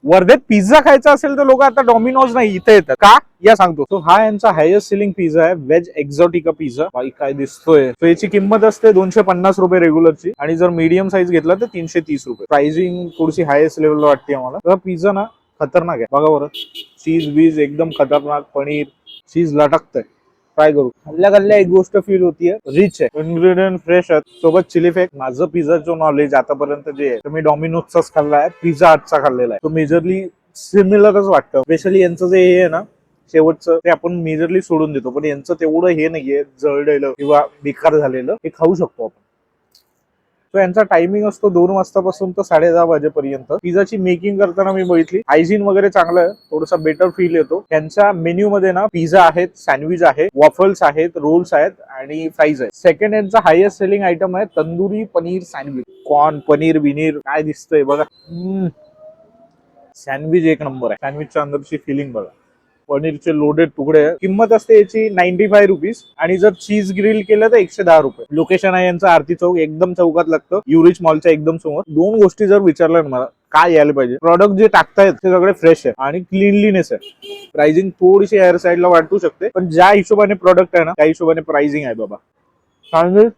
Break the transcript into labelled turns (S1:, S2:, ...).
S1: वर्धेत pizza खायचा असेल तर लोक आता डॉमिनोज नाही इथे येतात का या सांगतो. तो हा यांचा हायेस्ट सेलिंग पिझ्झा आहे, व्हेज एक्झॉटिका पिझ्झा. बाई काय दिसतोय. तो याची किंमत असते 250 रुपये रेग्युलरची आणि जर मीडियम साईज घेतला तर 330 रुपये. प्राइसिंग थोडीशी हायेस्ट लेवल वाटते आम्हाला. तर पिझ्झा ना खतरनाक आहे बघा बरं. चीज बीज एकदम खतरनाक, पनीर चीज लटकतंय. ट्राय करू. हल्ल्या गल्ल्या एक गोष्ट फील होतीये, रिच आहे, इन्ग्रेडियंट फ्रेश आहेत, सोबत चिली फ्लेक्स. माझं पिझ्झाचं नॉलेज आतापर्यंत जे आहे मी डॉमिनोजचाच खाल्ला आहे, पिझ्झा हटचा खाल्लेला आहे. तो मेजरली सिमिलरच वाटतं. स्पेशली यांचं जे हे आहे ना शेवटचं ते आपण मेजरली सोडून देतो, पण यांचं तेवढं हे नाहीये जळलेलं किंवा बेकार झालेलं, हे खाऊ शकतो आपण. तो यांचा टायमिंग असतो 2 वाजतापासून तर 10:30 वाजेपर्यंत. पिझ्झाची मेकिंग करताना मी बघितली, हायजीन वगैरे चांगलं आहे, थोडासा बेटर फील येतो. त्यांच्या मेन्यू मध्ये ना पिझ्झा आहेत, सँडविच आहे, वॉफल्स आहेत, रोल्स आहेत आणि फ्राईज आहेत. सेकंड यांचा हायेस्ट सेलिंग आयटम आहे तंदुरी पनीर सँडविच. कॉर्न पनीर बिनीर काय दिसतंय बघा. सँडविच एक नंबर आहे. सँडविचच्या अंदरची फिलिंग बघा. पनीरचे लोडेड तुकडे. किंमत असते याची 95 रुपीज आणि जर चीज ग्रिल केलं तर 110 रुपये. लोकेशन आहे यांचं आरती चौक, एकदम चौकात लागतं, युरिच मॉलच्या एकदम समोर. दोन गोष्टी जर विचारल्या ना मला काय यायला पाहिजे, प्रॉडक्ट जे टाकतायत ते सगळे फ्रेश आहे आणि क्लीनलीनेस आहे. प्राइसिंग थोडीशी एअर साईडला वाटू शकते, पण ज्या हिशोबाने प्रॉडक्ट आहे ना त्या हिशोबाने प्राइसिंग आहे बाबा. सँडविच